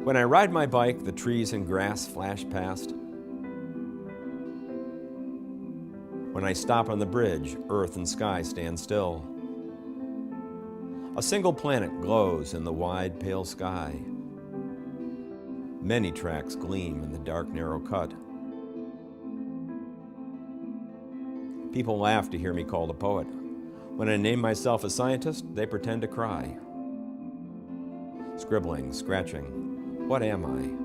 When I ride my bike, the trees and grass flash past. When I stop on the bridge, earth and sky stand still. A single planet glows in the wide, pale sky. Many tracks gleam in the dark, narrow cut. People laugh to hear me called a poet. When I name myself a scientist, they pretend to cry. Scribbling, scratching, what am I?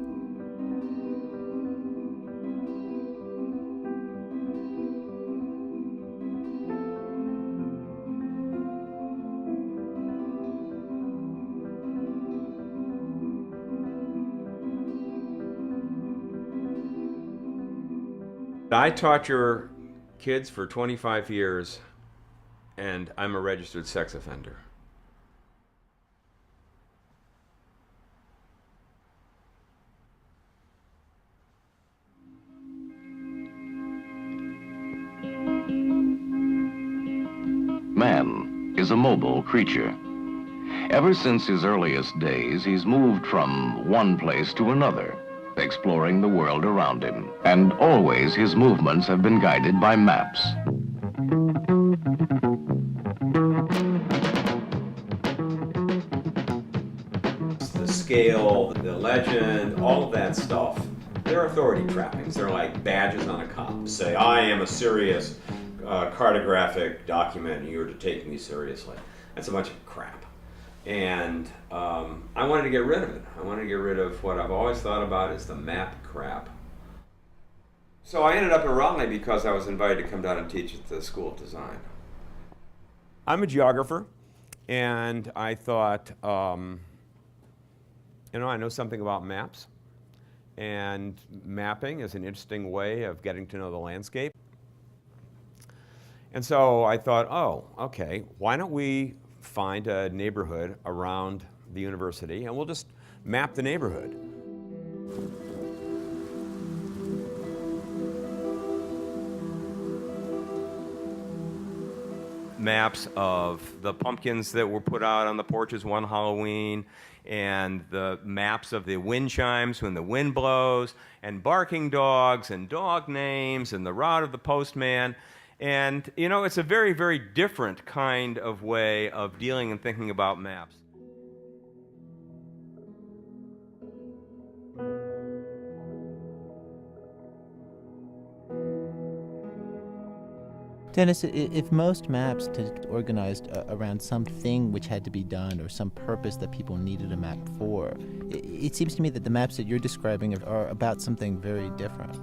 I taught your kids for 25 years, and I'm a registered sex offender. Man is a mobile creature. Ever since his earliest days, he's moved from one place to another, exploring the world around him. And always his movements have been guided by maps. The scale, the legend, all of that stuff, they're authority trappings. They're like badges on a cop. Say, I am a serious cartographic document and you're to take me seriously. That's a bunch of crap. And I wanted to get rid of it. I wanted to get rid of what I've always thought about as the map crap. So I ended up in Raleigh because I was invited to come down and teach at the School of Design. I'm a geographer, and I thought, I know something about maps, and mapping is an interesting way of getting to know the landscape. And so I thought, oh, okay, why don't we find a neighborhood around the university and we'll just map the neighborhood. Maps of the pumpkins that were put out on the porches one Halloween, and the maps of the wind chimes when the wind blows, and barking dogs, and dog names, and the route of the postman. And, it's a very, very different kind of way of dealing and thinking about maps. Dennis, if most maps organized around something which had to be done or some purpose that people needed a map for, it seems to me that the maps that you're describing are about something very different.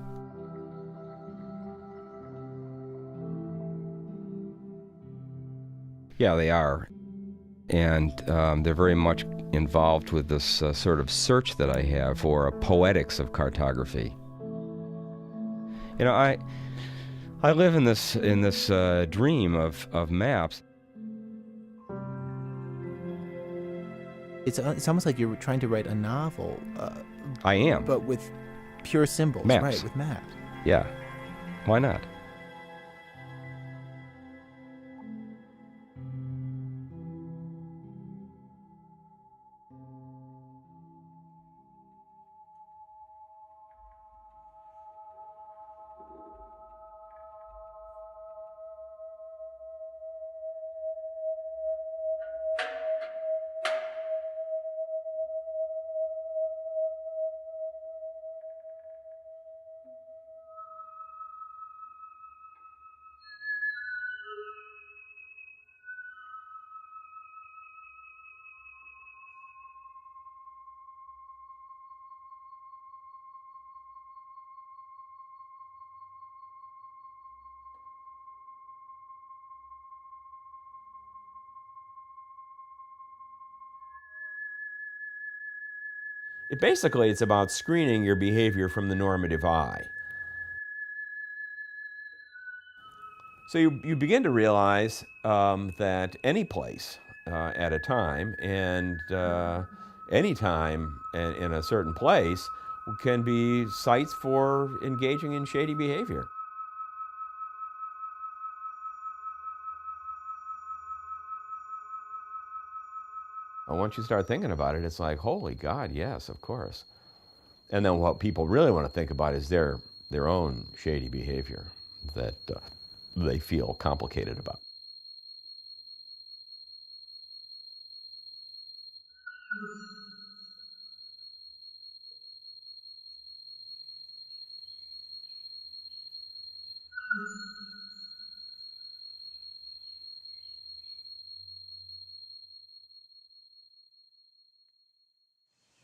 Yeah, they are. And they're very much involved with this sort of search that I have for a poetics of cartography. I live in this dream of maps. It's almost like you're trying to write a novel. I am. But with pure symbols, maps. Right, with maps. Yeah. Why not? Basically, it's about screening your behavior from the normative eye. So you begin to realize that any place at a time and any time in a certain place can be sites for engaging in shady behavior. But once you start thinking about it, it's like, holy God, yes, of course. And then what people really want to think about is their own shady behavior that they feel complicated about.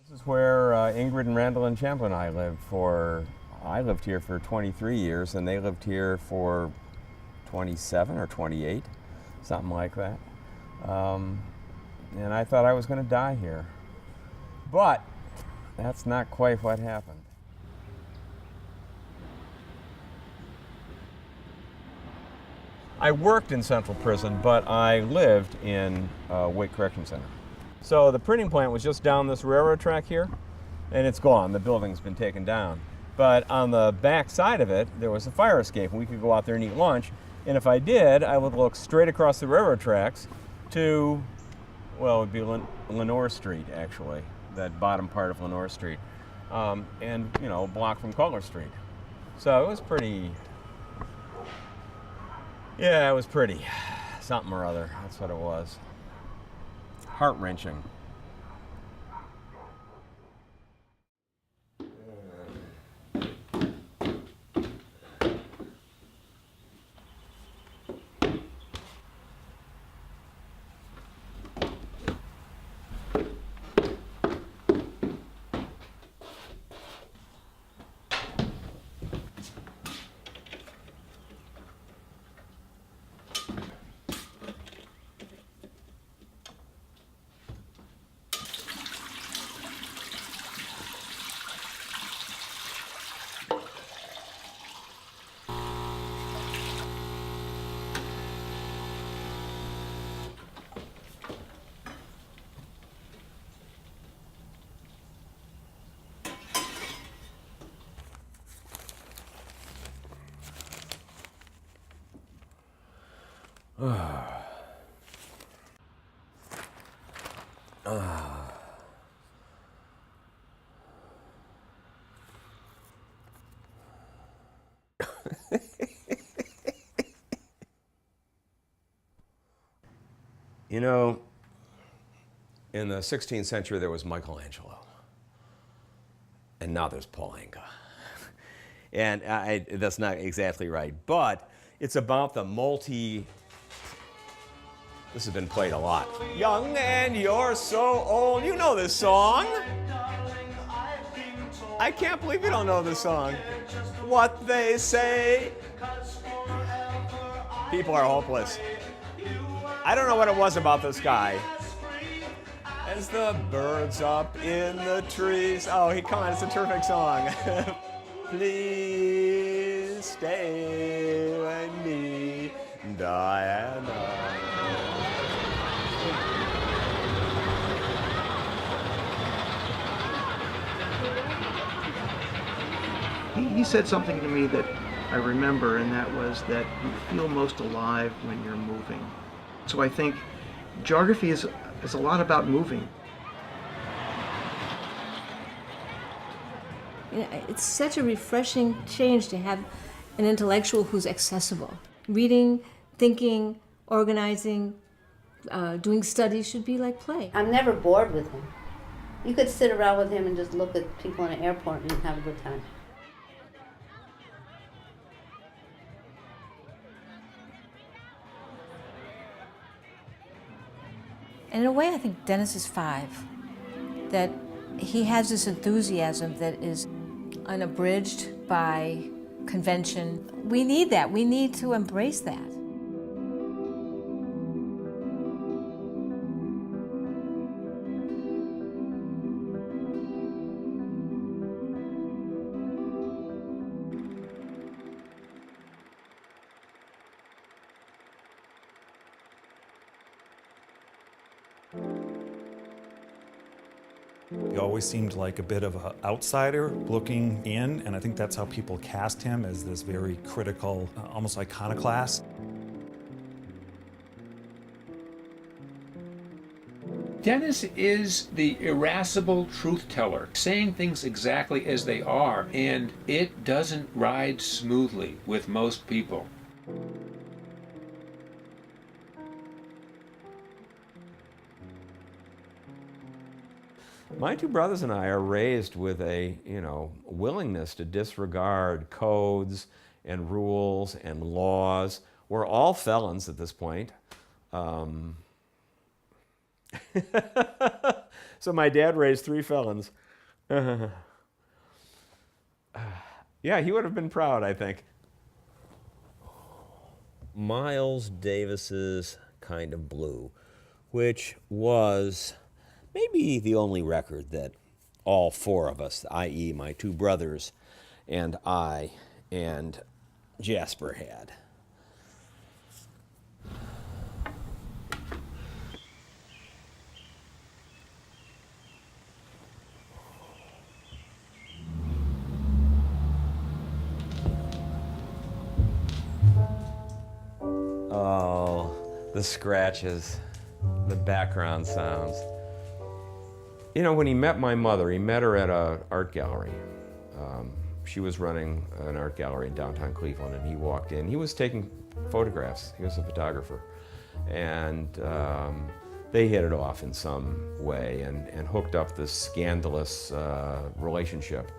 This is where Ingrid and Randall and Champlin and I lived for, I lived here for 23 years and they lived here for 27 or 28, something like that. And I thought I was going to die here. But that's not quite what happened. I worked in Central Prison, but I lived in Wake Correction Center. So the printing plant was just down this railroad track here, and it's gone. The building's been taken down. But on the back side of it, there was a fire escape, and we could go out there and eat lunch. And if I did, I would look straight across the railroad tracks to, well, it would be Lenore Street, actually, that bottom part of Lenore Street, and, you know, a block from Cutler Street. So it was pretty, yeah, it was pretty something or other. That's what it was. Heart-wrenching. You know, in the 16th century there was Michelangelo, and now there's Paul Anka. And that's not exactly right, but it's about the this has been played a lot. Young and you're so old. You know this song. I can't believe you don't know this song. What they say. People are hopeless. I don't know what it was about this guy. As the birds up in the trees. Oh, come on, it's a terrific song. Please stay with me, Diana. He said something to me that I remember, and that was that you feel most alive when you're moving. So I think geography is a lot about moving. It's such a refreshing change to have an intellectual who's accessible. Reading, thinking, organizing, doing studies should be like play. I'm never bored with him. You could sit around with him and just look at people in an airport and have a good time. And in a way, I think Dennis is 5. That he has this enthusiasm that is unabridged by convention. We need that. We need to embrace that. He always seemed like a bit of an outsider looking in, and I think that's how people cast him, as this very critical, almost iconoclast. Dennis is the irascible truth teller, saying things exactly as they are, and it doesn't ride smoothly with most people. My two brothers and I are raised with a, willingness to disregard codes and rules and laws. We're all felons at this point. So my dad raised 3 felons. Yeah, he would have been proud, I think. Miles Davis's Kind of Blue, which was maybe the only record that all 4 of us, i.e. my 2 brothers and I and Jasper, had. Oh, the scratches, the background sounds. When he met my mother, he met her at an art gallery. She was running an art gallery in downtown Cleveland, and he walked in. He was taking photographs. He was a photographer. And they hit it off in some way and hooked up this scandalous relationship.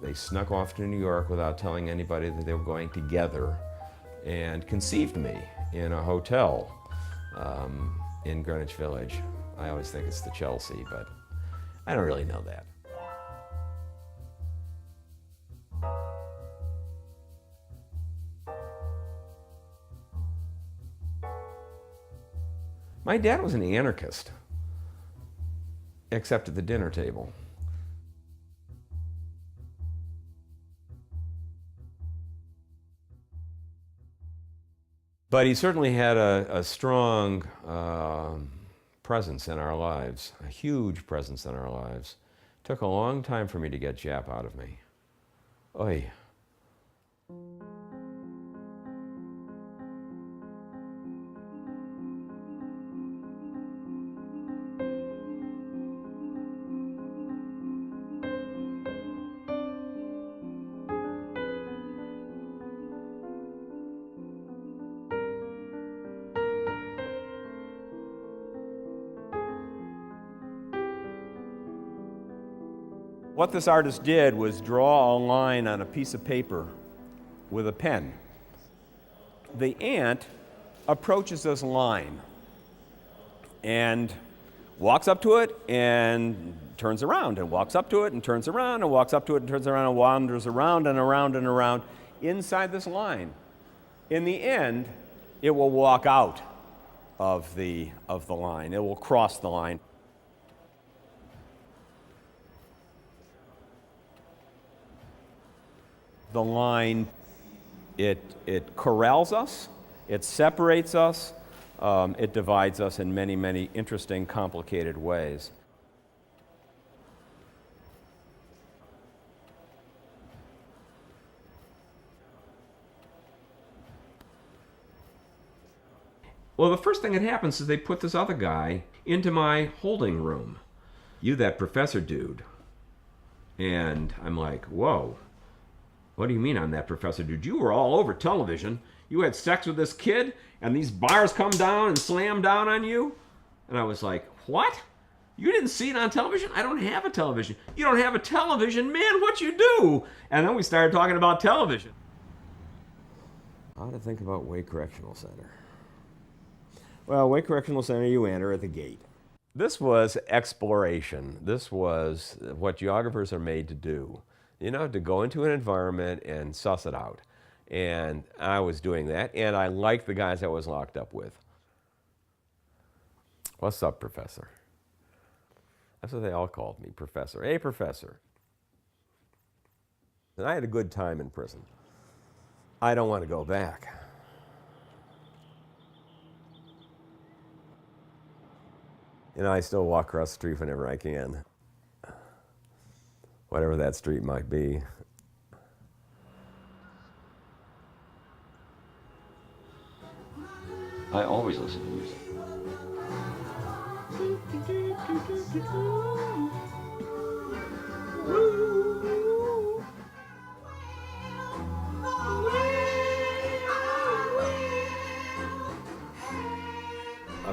They snuck off to New York without telling anybody that they were going together, and conceived me in a hotel in Greenwich Village. I always think it's the Chelsea, but I don't really know that. My dad was an anarchist, except at the dinner table. But he certainly had a strong presence in our lives, a huge presence in our lives. Took a long time for me to get Jap out of me. Oy. What this artist did was draw a line on a piece of paper with a pen. The ant approaches this line and walks up to it and turns around, and walks up to it and turns around, and walks up to it and turns around, and wanders around and around and around inside this line. In the end, it will walk out of the line. It will cross the line. The line, it corrals us, it separates us, it divides us in many, many interesting, complicated ways. Well, the first thing that happens is they put this other guy into my holding room. You that professor dude. And I'm like, whoa. What do you mean I'm that professor dude? You were all over television. You had sex with this kid, and these bars come down and slam down on you? And I was like, what? You didn't see it on television? I don't have a television. You don't have a television? Man, what you do? And then we started talking about television. How to think about Wake Correctional Center. Well, Wake Correctional Center, you enter at the gate. This was exploration. This was what geographers are made to do. To go into an environment and suss it out. And I was doing that, and I liked the guys I was locked up with. What's up, Professor? That's what they all called me, Professor. Hey, Professor. And I had a good time in prison. I don't want to go back. I still walk across the street whenever I can. Whatever that street might be. I always listen to music. A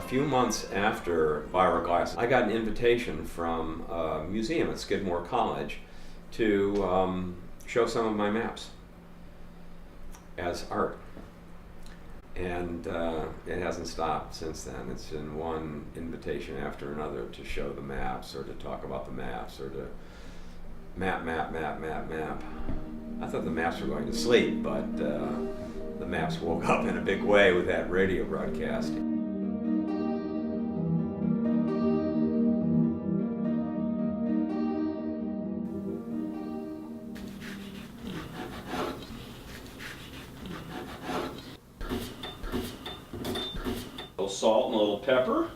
few months after Glass, I got an invitation from a museum at Skidmore College to show some of my maps as art. And it hasn't stopped since then. It's been one invitation after another to show the maps or to talk about the maps or to map. I thought the maps were going to sleep, but the maps woke up in a big way with that radio broadcast. A little salt and a little pepper.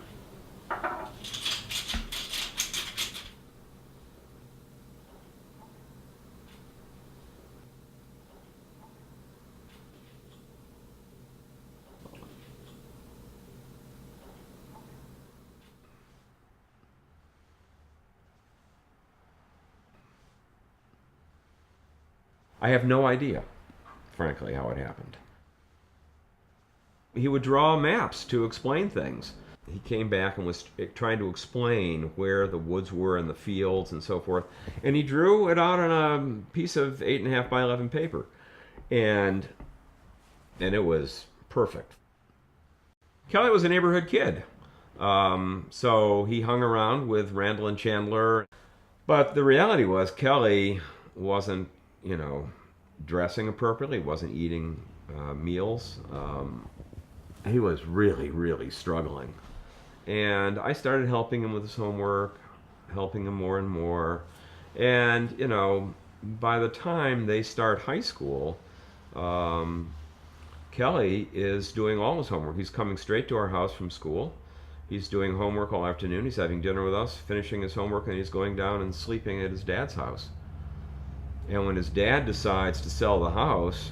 I have no idea, frankly, how it happened. He would draw maps to explain things. He came back and was trying to explain where the woods were and the fields and so forth. And he drew it out on a piece of 8.5 by 11 paper. And it was perfect. Kelly was a neighborhood kid. So he hung around with Randall and Chandler. But the reality was Kelly wasn't, dressing appropriately, wasn't eating meals. He was really, really struggling. And I started helping him with his homework, helping him more and more. And, by the time they start high school, Kelly is doing all his homework. He's coming straight to our house from school. He's doing homework all afternoon. He's having dinner with us, finishing his homework, and he's going down and sleeping at his dad's house. And when his dad decides to sell the house,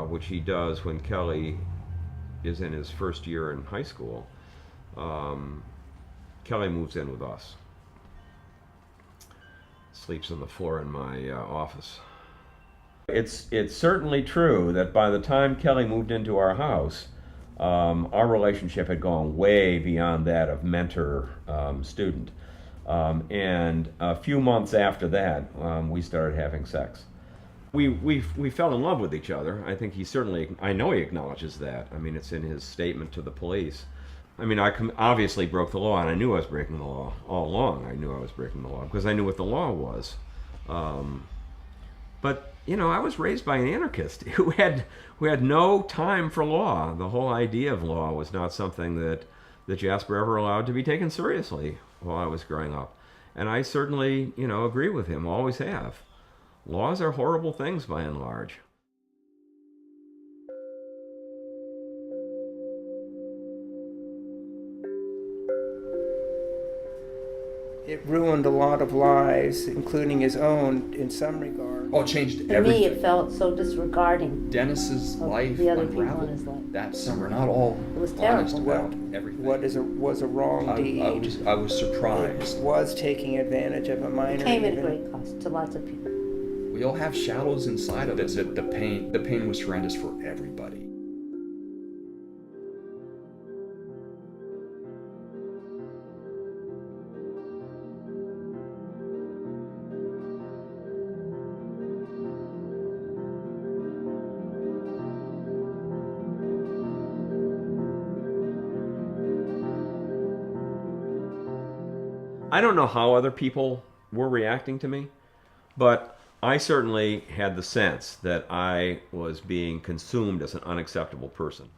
which he does when Kelly is in his first year in high school, Kelly moves in with us. Sleeps on the floor in my office. It's certainly true that by the time Kelly moved into our house, our relationship had gone way beyond that of mentor-student. And a few months after that, we started having sex. We fell in love with each other. I think I know he acknowledges that. I mean, it's in his statement to the police. I mean, I obviously broke the law, and I knew I was breaking the law all along. I knew I was breaking the law because I knew what the law was. But I was raised by an anarchist who had no time for law. The whole idea of law was not something that Jasper ever allowed to be taken seriously while I was growing up. And I certainly, agree with him, always have. Laws are horrible things by and large. It ruined a lot of lives, including his own, in some regard. Oh, it changed To everything. me, it felt so disregarding Dennis's of life the other people in unraveled his life. that summer. Not all It was honest terrible. about everything. What was a wrong deed. I was surprised. It was taking advantage of a minor. It came at even. great cost to lots of people. We all have shallows inside of us. The pain was horrendous for everybody. I don't know how other people were reacting to me, but I certainly had the sense that I was being consumed as an unacceptable person.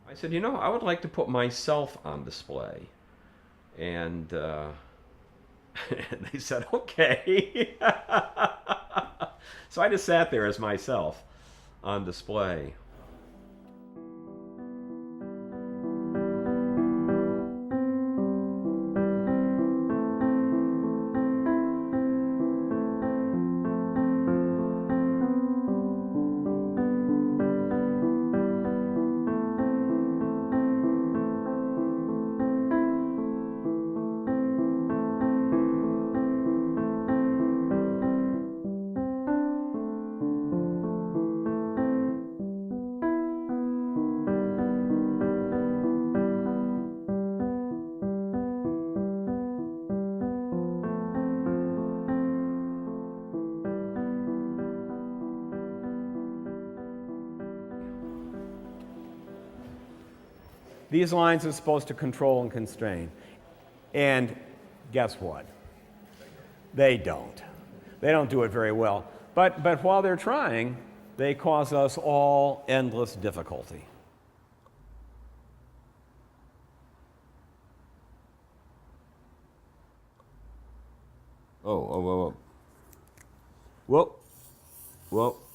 I said, I would like to put myself on display. And they said, okay. So I just sat there as myself on display. These lines are supposed to control and constrain. And guess what? They don't. They don't do it very well. But while they're trying, they cause us all endless difficulty. Whoa, whoa, whoa, whoa. Whoa, whoa.